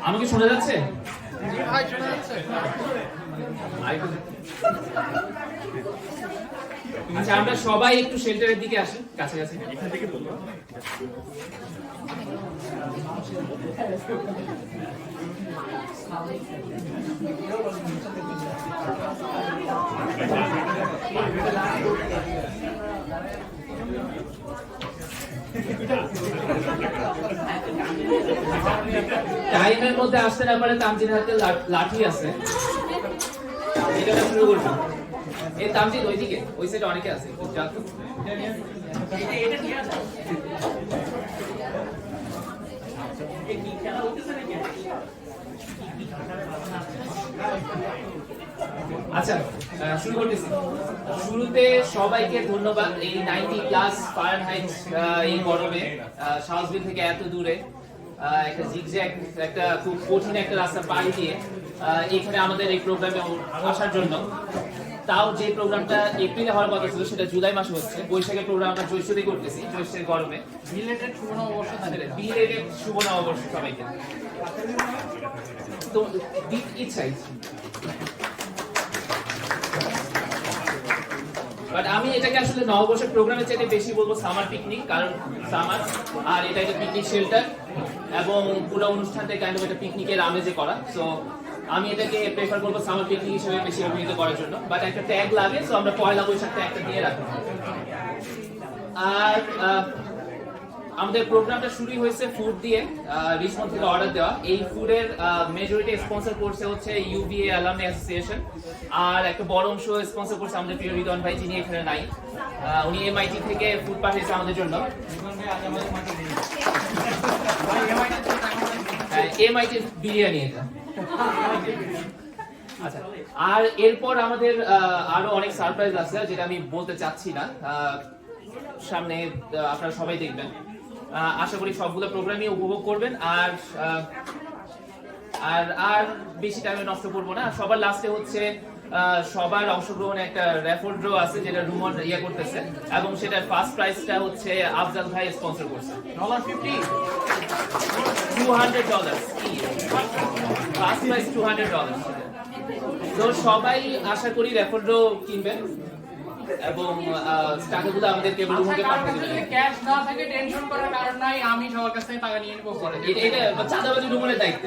আমাকে শোনা যাচ্ছে? আচ্ছা, আমরা সবাই একটু শেল্টারের দিকে আসি, কাছাকাছি। এখান থেকে বলবো। টাইমের মধ্যে আসতে না পারে তামজিদ হাতে লাঠি আছে, এটা শুরু করবো। এই তামজিদ ওইদিকে, ওই সাইডে অনেকে আছে, আচ্ছা শুরু করতেছি। শুরুতে সবাইকে ধন্যবাদ এই 90 প্লাস ফারেনহাইট এই গরমে শাওসভিল থেকে এত দূরে একটা জিগজ্যাগ একটা খুব কঠিন একটা রাস্তা পাড়ি দিয়ে এখানে আমাদের এই প্রোগ্রামে আসার জন্য। তাও যে প্রোগ্রামটা এপ্রিলে হওয়ার কথা ছিল সেটা জুলাই মাসে হচ্ছে। বৈশাখের প্রোগ্রাম আমরা জ্যৈষ্ঠতে করতেছি, জ্যৈষ্ঠের গরমে। বিলেটেড শুভ নববর্ষ, বিলেটেড শুভ নববর্ষ সবাইকে। তো ইচ্ছাই বাট আমি এটাকে আসলে নববর্ষের প্রোগ্রামের চাইতে বেশি বলবো সামার পিকনিক, কারণ সামার আর এটা একটা পিকনিক শেল্টার এবং পুরো অনুষ্ঠানটা কাইন্ড অফ একটা পিকনিকের আমেজে করা। সো আমি এটাকে প্রেফার করবো সামার পিকনিক হিসেবে বেশি অভিহিত করার জন্য। বাট একটা ট্যাগ লাগে, সো আমরা পয়লা বৈশাখ ট্যাগটা দিয়ে রাখবো। আর আমাদের প্রোগ্রামটা শুরু হয়েছে ফুড দিয়ে, রিসমন্ড থেকে অর্ডার দেওয়া। এই ফুডের মেজরিটি স্পন্সর করছে হচ্ছে ইউবিএ অ্যালামনি অ্যাসোসিয়েশন, আর একটা বড় অংশ স্পন্সর করছে আমাদের প্রিয় রিদওয়ান ভাই, যিনি এখানে নাই। উনি এমআইটি থেকে ফুড পাঠিয়েছে আমাদের জন্য, এমআইটি বিরিয়ানি এটা। আচ্ছা, আর এরপর আমাদের আরো অনেক সারপ্রাইজ আছে যেটা আমি বলতে চাচ্ছি না, সামনে আপনারা সবাই দেখবেন। আশা করি সবগুলো প্রোগ্রামই উপভোগ করবেন। আর আর আর বেশি টাইমে নষ্ট করবো না। সবার লাস্টে হচ্ছে সবার অংশগ্রহণে একটা রেফার ড্র আছে যেটা রুমন করতেছে, এবং সেটার ফার্স্ট প্রাইজটা হচ্ছে আফজাল ভাই স্পন্সর করছে। $200 ফার্স্ট প্রাইজ, $200। তো সবাই আশা করি রেফার ড্র কিনবেন এবং টাকাগুলো আমাদেরকে রুমকে পাঠিয়ে দিবেন। ক্যাশ না থাকে টেনশন করার কারণ নাই, আমি সবার কাছ থেকে টাকা নিয়ে নেব পরে। এটা চাঁদাবাজি রুমের দায়িত্ব।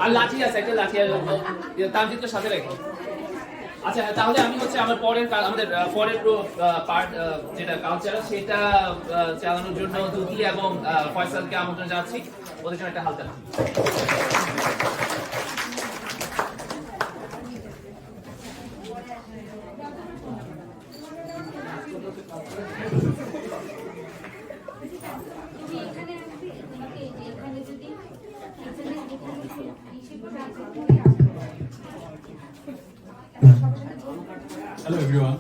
আর লাঠি আছে, একটা লাঠি আর তামজিদকে সাথে রেখো। আচ্ছা, তাহলে আমি হচ্ছে আমাদের পরের পার্ট যেটা কালচারাল সেটা চালানোর জন্য দুতি এবং ফয়সালকে আমন্ত্রণ জানাচ্ছি। ওদের জন্য একটা হালকা Hello everyone.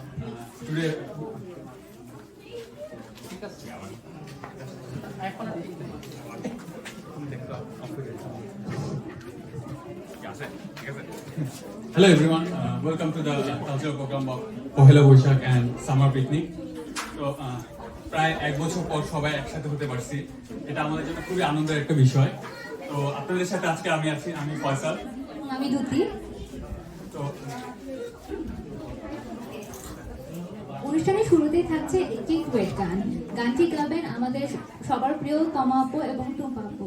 Today Hello everyone. Welcome to the cultural program of Pohela Boishakh and Summer Picnic. So প্রায় এক বছর পর সবাই একসাথে হতে পারছি, এটা আমাদের জন্য খুবই আনন্দের একটা বিষয়। তো আপনাদের সাথে আজকে আমি আছি, আমি ফয়সাল, আমি দুতি। তো অনুষ্ঠানের শুরুতেই থাকছে একটি কুয়েট গান। গানটি গাবেন আমাদের সবার প্রিয় তমা আপু এবং টুম্পা আপু,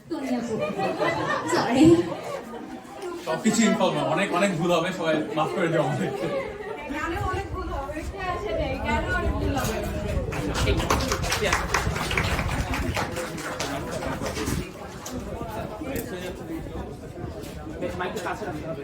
তনি আপু। সরি, সবকিছু ইনফর্ম, অনেক অনেক ভুল হবে, সবাই মাফ করে দেওয়া আমাদের। মাইকের কাছে রাখতে হবে।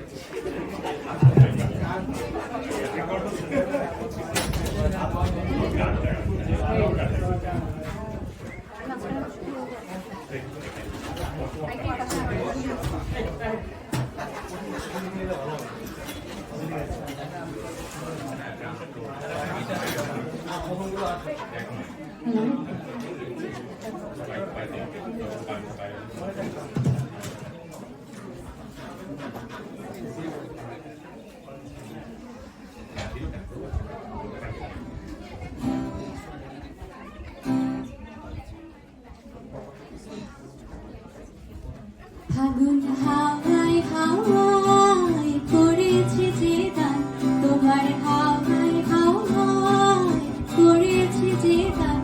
ফাগুন হাওয়ায় হাওয়ায় করেছে যে গান, তোমার হাওয়ায় হাওয়ায় করেছে যে গান,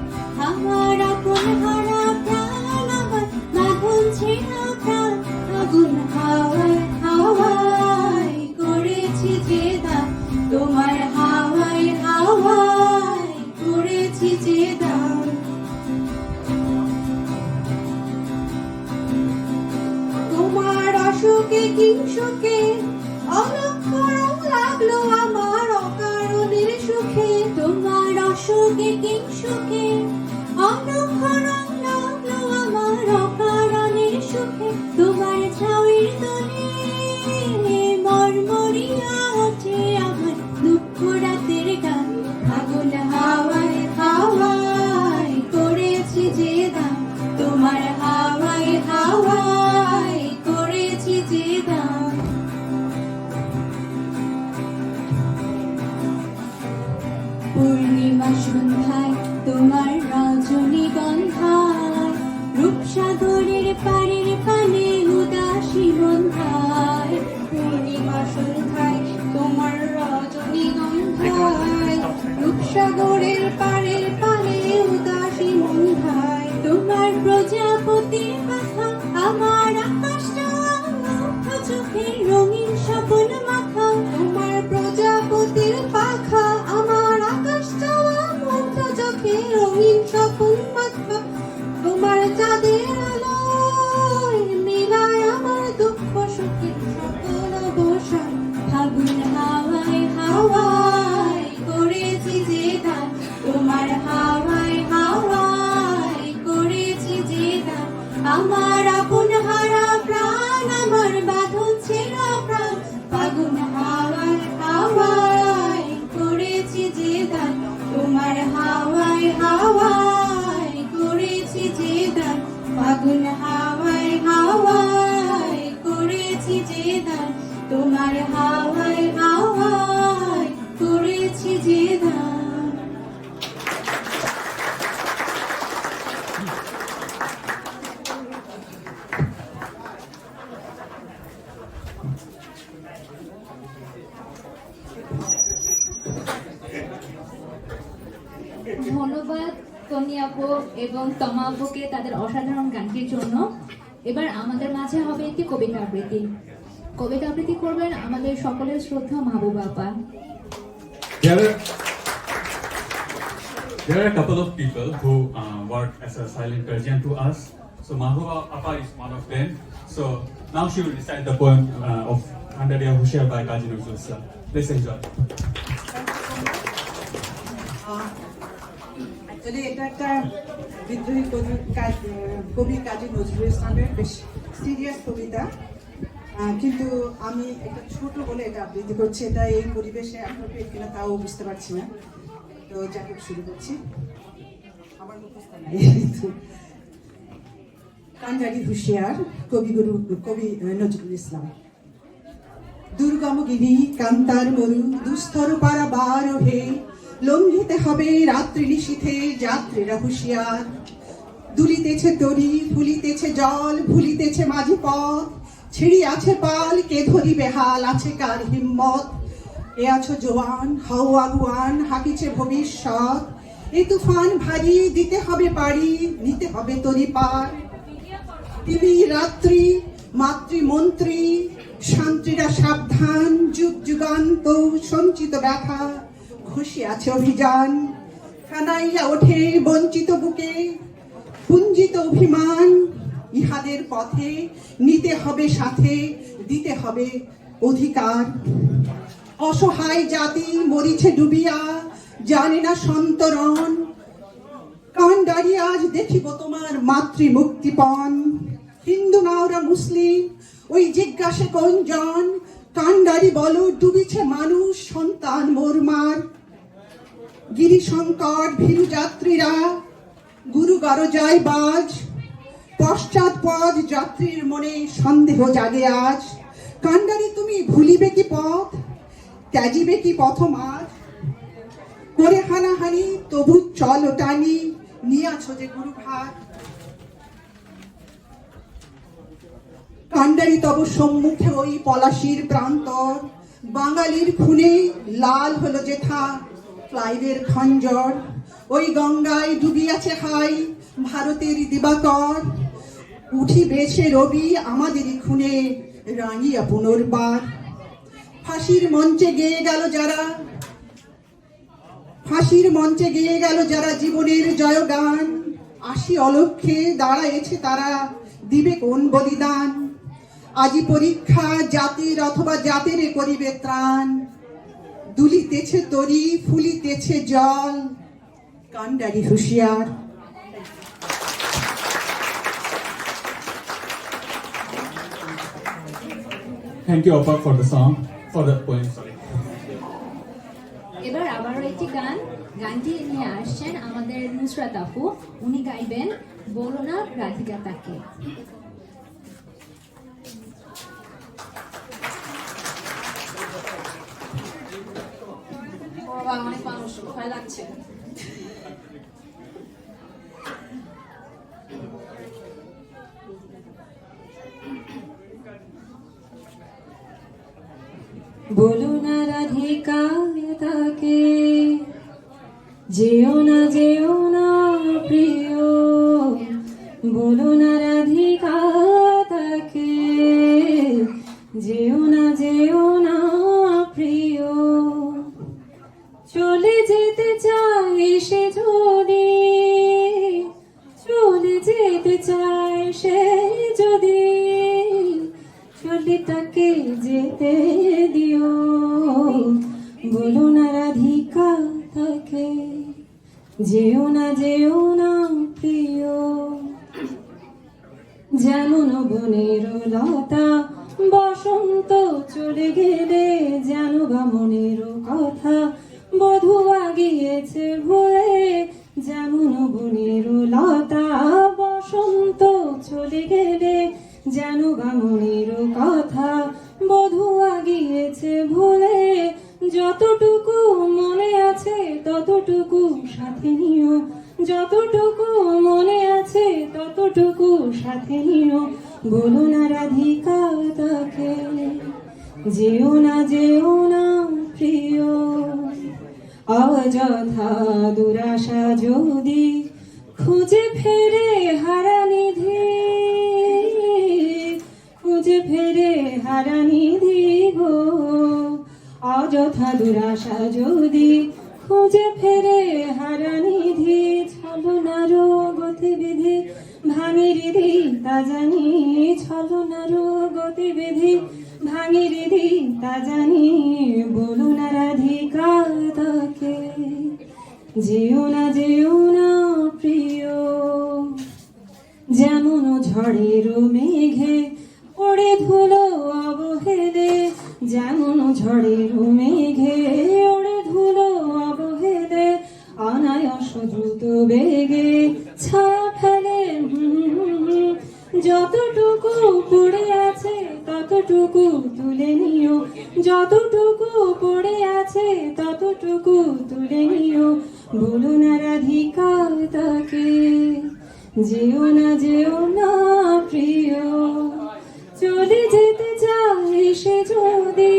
আমার আপন হারা প্রাণ আমার বাঁধন ছেঁড়া প্রাণ। ফাগুন হাওয়ায় হাওয়ায় করেছে যে গান, তোমার হাওয়ায় হাওয়ায় করেছে যে গান। তোমার অসুখে কিংসুখে অলক্ষণ লাগলো আমার অকারণের সুখে, তোমার অসুখে কিংসুখে অলক্ষণ লাগলো আমার অকারণের সুখে, তোমার ছাউয়ের তলে মরমরিয়া আছে আমার দুঃখ রাতের গান। ফাগুন হাওয়ায় হাওয়ায় করেছি যে গান, তোমার হাওয়ায় হাওয়ায় করেছি যে গান। পূর্ণিমা সন্ধ্যায় তোমার রজনীগন্ধায়, রূপসাগরের পাড়ের পানে উদাসী বন্ধায়। পূর্ণিমা সন্ধ্যায় তোমার রজনীগন্ধায়, রূপসাগরের পাড়ের পানে উদাসী বন্ধায়। তোমার প্রজাপতির মাথা আমার আকাশটা মুগ্ধ চোখের রঙিন স্বপন মাখা, তোমার প্রজাপতির পাখা আমার আকাশটা মুগ্ধ চোখের রঙিন স্বপন মাখা। তোমার চাঁদের আলোয় মিলায় আমার দুঃখ সুখের সকল অবসান। ফাগুন হাওয়ায় হাওয়ায় করেছি যে গান, তোমার হাওয়ায় হাওয়ায় করেছি যে গান, আমার আপন হারা প্রাণ আমার বাঁধন ছেঁড়া প্রাণ। ফাগুন হাওয়ায় হাওয়ায় করেছি যে গান, তোমার হাওয়ায় হাওয়ায় করেছি যে গান, ফাগুন হাওয়ায় হাওয়ায় করেছি যে গান, তোমার হাওয়ায় হাওয়ায় করেছি যে গান। ধন্যবাদ তনি আপু এবং তমা আপুকে তাদের অসাধারণ গানটির জন্য। এবার আমাদের মাঝে হবে একটি কবিতা আবৃত্তি। কবিতা আবৃত্তি করবেন আমাদের সকলের শ্রদ্ধা মাহবুবা আপা। There are a couple of people who work as a silent guardian to us. So Mahbooba Appa is one of them. So now she will recite the poem of Khandaria Hushiyar by Kazi Nazrul Islam. Let's enjoy. Actually এটা একটা বিদ্রোহী কবি কাজী নজরুল ইসলামের বেশ serious কবিতা, কিন্তু আমি একটা ছোট বলে এটা আবৃত্তি করছি। এটা এই পরিবেশে অ্যাপ্রোপ্রিয়েট কিনা তাও বুঝতে পারছি না, তো যাকে শুরু করছি। আমার মুখস্থ নাই। কান্ডারি হুঁশিয়ার, কবি নজরুল ইসলাম। দুর্গম গিরি কান্তার মরু দুস্তর পারাবার হে, লঙ্ঘিতে হবে রাত্রি নিশীথে যাত্রীরা হুঁশিয়ার। দুলিতেছে তরি ফুলিতেছে জল ভুলিতেছে মাঝি পথ, ছিড়ি আছে পাল কে ধরিবে হাল আছে কার হিম্মত। এ আছো জোয়ান হাও আগুয়ান হাকিছে ভবিষ্যৎ, এই তুফান ভারী দিতে হবে পারি নিতে হবে তরি পার। তিমি রাত্রি মাতৃমন্ত্রী শান্তিরা সাবধান, যুগ যুগান্ত সঞ্চিত ব্যথা ঘুষি আছে অভিযান। কানাইয়া ওঠে বঞ্চিত বুকে পুঞ্জিত অভিমান, ইহাদের পথে নিতে হবে সাথে দিতে হবে অধিকার। অসহায় জাতি মরিছে ডুবিয়া জানে না সন্তরণ, কান্ডারি আজ দেখিব তোমার মাতৃ মুক্তিপণ। হিন্দু নাওরা মুসলিম ওই জিজ্ঞাসে কোনজন, কান্ডারি বলো ডুবিছে মানুষ সন্তান মোরমার। গিরি সংকট ভীরু যাত্রীরা গুরু গরজায় বাজ, পশ্চাৎ পদ যাত্রীর মনে সন্দেহ জাগে আজ। কান্ডারি তুমি ভুলিবে কি পথ ত্যাজিবে কি পথমার, করে হানাহানি তবু চল টানি নিয়ে আছো যে গুরু ভার। কাণ্ডারি তব সম্মুখে ওই পলাশির প্রান্তর, বাঙালির খুনে লাল হলো যেথা ক্লাইভের খঞ্জর, ওই গঙ্গায় ডুবিয়াছে হাই ভারতের দিবাকর, উঠিবেছে রবি আমাদেরই খুনে রাঙিয়া পুনর্বার। ফাঁসির মঞ্চে গেয়ে গেল যারা, ফাঁসির মঞ্চে গেয়ে গেল যারা জীবনের জয়গান, আসি অলক্ষ্যে দাঁড়ায়েছে তারা, দিবে কোন বলিদান। আজি পরীক্ষা জাতির অথবা জাতের করিবে ত্রাণ, দুলিতেছে তরি ফুলিতেছে জল, কাণ্ডারি হুঁশিয়ার। Thank you, Opa, for the song, for the poem. Sorry. এবার আবারও একটি গানটি নিয়ে আসছেন আমাদের নুসরাত আপু। উনি গাইবেন বলো না রাধিকা তাকে। অনেক মানুষ, ভয় লাগছে। বলো না রাধিকা তাকে, যেও না প্রিয়, বলো না রাধিকা তাকে, যেও না প্রিয়। চলে যেতে চাই সে যদি, চলে যেতে চাই সে যদি, চলে তাকে যেতে দিও, বলো না রাধিকা তাকে, যেও না প্রিয়। যেমন বনের লতা বসন্ত চলে গেলে, যেন বা মনের কথা বধূ আগিয়েছে ভুলে, যেমন বনের লতা বসন্ত চলে গেলে, যেন বা মনের কথা বধূ আগিয়েছে ভুলে। যতটুকু মনে আছে ততটুকু সাথে নিও, যতটুকু মনে আছে ততটুকু সাথে নিও, বলো না রাধিকা তাকে, যেও না প্রিয়। অযথা দুরাশা যদি খুঁজে ফেরে হারানিধি, খুঁজে ফেরে হারানিধি গো। অযথা দুরাশা যদি খুঁজে ফেরে হারানিধি, ছলনার গতিবিধি ভাঙি হৃদি তা জানি, ছলনার গতিবিধি ভাঙি হৃদি তা জানি, বলো না রাধিকা তাকে, যেও না প্রিয়। যেমন ঝড়ের মেঘে ওড়ে ধুলো অবহেলে, যেমন ঝড়ের মেঘে ওড়ে ধুলো অবহেলে, অনায়াস দ্রুত বেগে ছায়া ফেলে। যতটুকু পড়ে আছে ততটুকু তুলে নিও, যতটুকু পড়ে আছে ততটুকু তুলে নিও, বলো না রাধিকা তাকে, যেও না প্রিয়। চলে যেতে চাই সে যদি,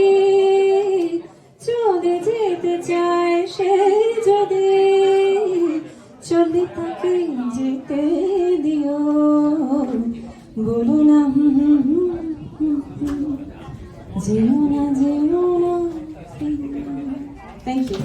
চলে যেতে চায় সে যদি, চলে তাকে যেতে দিও, বলো না যেও না। Thank you.